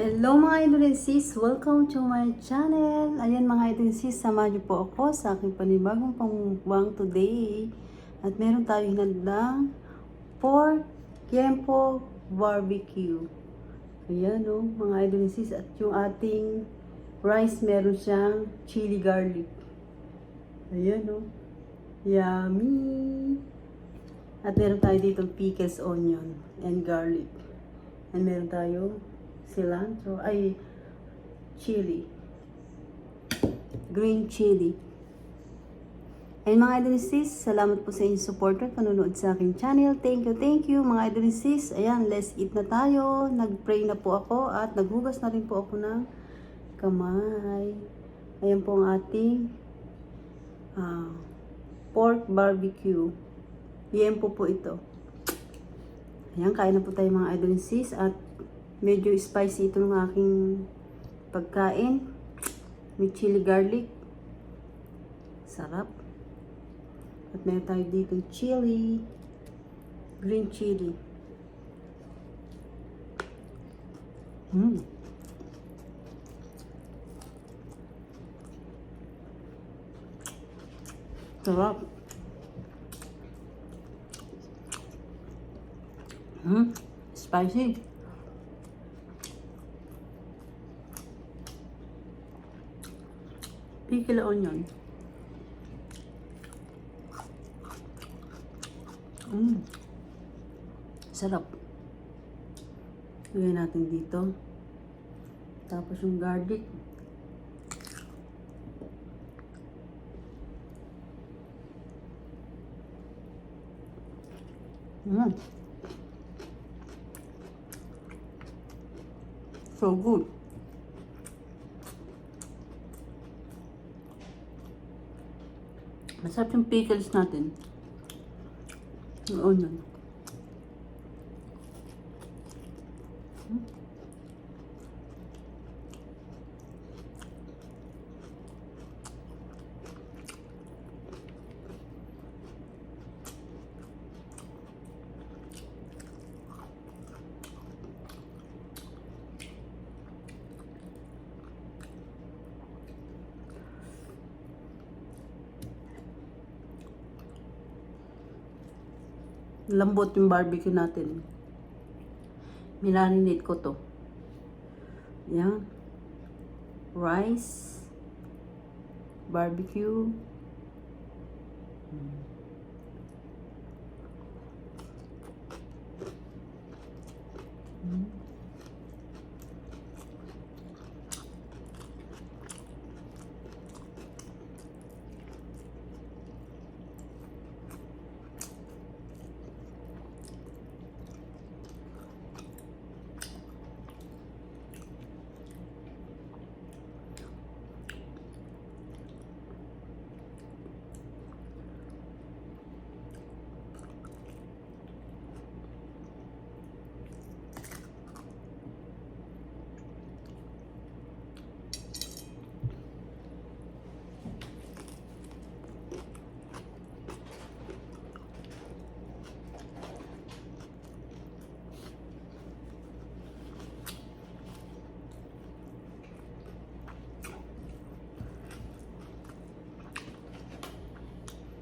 Hello mga idol and sis! Welcome to my channel! Ayan mga idol and sis, samahan niyo po ako sa aking panibagong pamukbang today. At meron tayo hinandang pork Tiempo barbecue. Ayan o mga idol and sis. At yung ating rice meron siyang chili garlic. Ayan o. Yummy! At meron tayo dito pickles onion and garlic. And meron tayo cilantro, ay chili, green chili. And mga idol sis, salamat po sa inyong supporter, panunood sa aking channel. Thank you mga idol sis. Ayan, let's eat na tayo. Nag-pray na po ako at naghugas na rin po ako ng kamay. Ayan po ang ating pork barbecue. Tiempo po ito. Ayan, kain na po tayo mga idol sis. At medyo spicy ito ng aking pagkain. May chili garlic. Sarap. At meron tayo dito chili. Green chili. Sarap. Spicy. Pickle onion. Sarap. Lagyan natin dito. Tapos yung garlic. So good. Masarap yung pickles natin. Yung onion. Lambot yung barbecue natin. Minarinate ko to. Yan. Rice. Barbecue.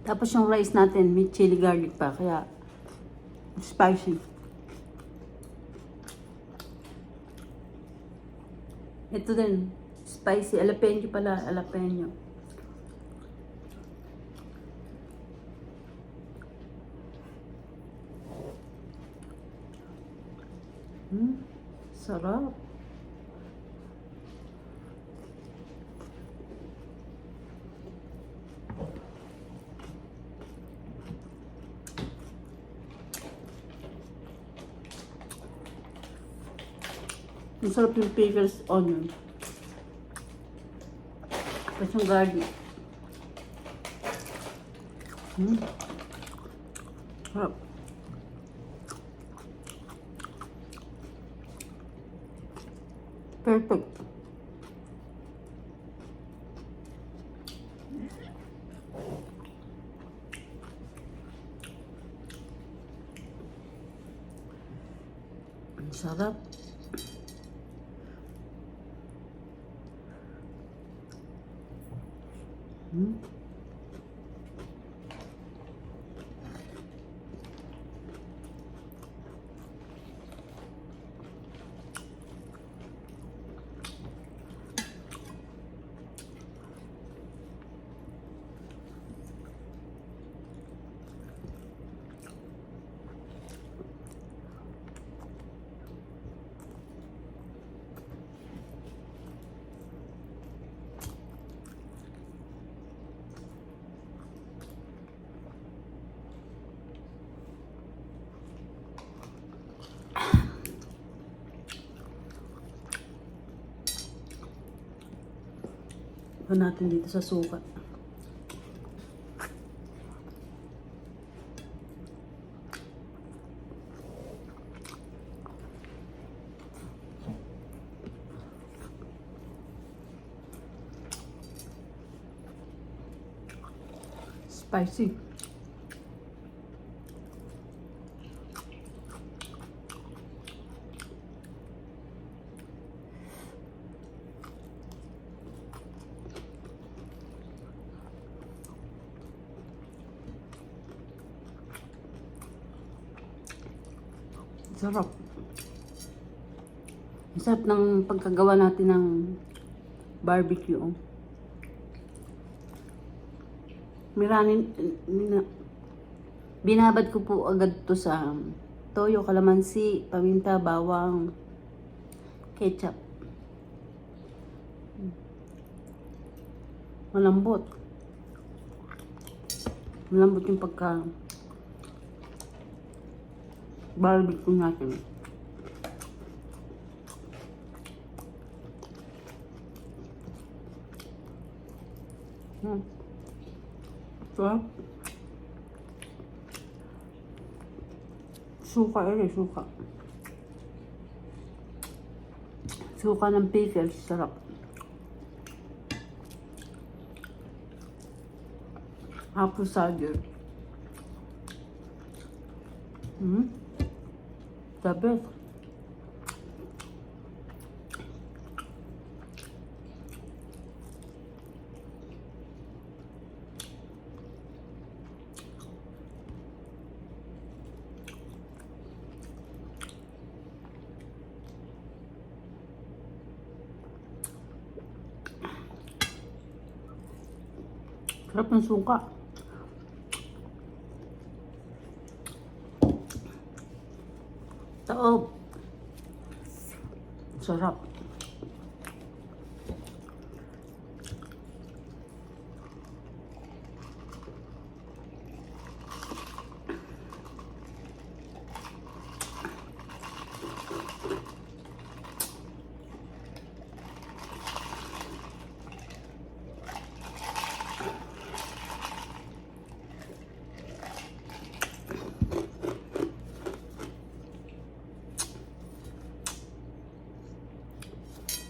Tapos yung rice natin, may chili garlic pa, kaya spicy. Ito din, spicy. Jalapeno pala, jalapeno. Sarap. Masarap yung pickles onion. Tapos yung garlic. Sarap. Perfect. Sarap. Hmm? Ito natin dito sa suka. Spicy. Sarap. Ang sarap ng pagkagawa natin ng barbecue. Miranin, binabad ko po agad to sa toyo, kalamansi, paminta, bawang, ketchup. Malambot. Malambot yung pagka barbecue natin. Sarap. Suka suka. Suka ng pickles, sarap. Apple cider. The best. Sarap ng suka. Taob. Sarap.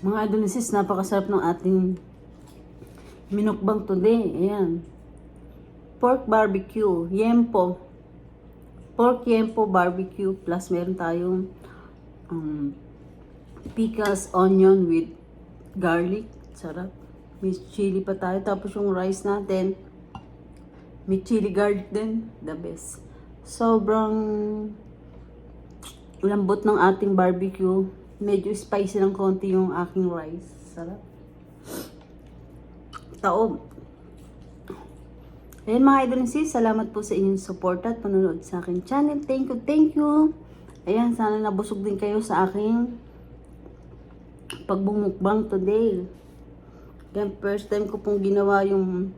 Mga idolisis, napakasarap ng ating minukbang today. Ayan. Pork barbecue, yempo. Pork yempo barbecue plus meron tayong pickles, onion with garlic. Sarap. May chili pa tayo. Tapos yung rice natin, may chili garlic din. The best. Sobrang lambot ng ating barbecue. Medyo spicy ng konti yung aking rice. Sarap. Taob. Ayan mga idol sis, salamat po sa inyong support at panonood sa aking channel. Thank you, thank you. Ayan, sana nabusog din kayo sa aking pagbumukbang today. Ayan, first time ko pong ginawa yung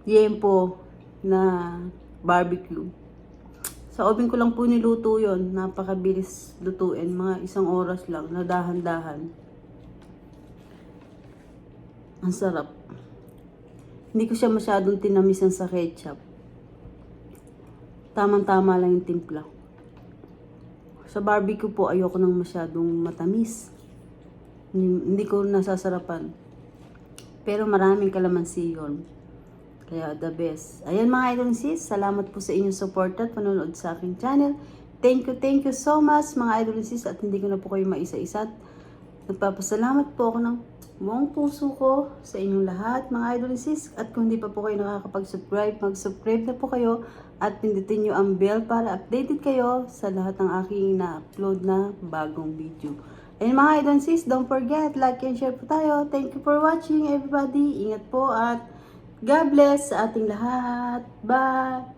yempo na barbecue. Sa oven ko lang po niluto yon. Napakabilis lutuin. Mga 1 oras lang. Na dahan-dahan. Ang sarap. Hindi ko siya masyadong tinamisan sa ketchup. Tamang-tama lang yung timpla. Sa barbecue po, ayoko nang masyadong matamis. Hindi ko nasasarapan. Pero maraming kalamansi yun. Kaya the best. Ayan mga idol sis, salamat po sa inyong support at panonood sa aking channel. Thank you so much mga idol sis at hindi ko na po kayo maisa-isa. Nagpapasalamat po ako ng buong puso ko sa inyong lahat, mga idol and sis. At kung hindi pa po kayo nakakapag-subscribe, mag-subscribe na po kayo at pindutin nyo ang bell para updated kayo sa lahat ng aking na-upload na bagong video. And mga idol and sis, don't forget, like and share po tayo. Thank you for watching everybody. Ingat po at God bless sa ating lahat. Bye!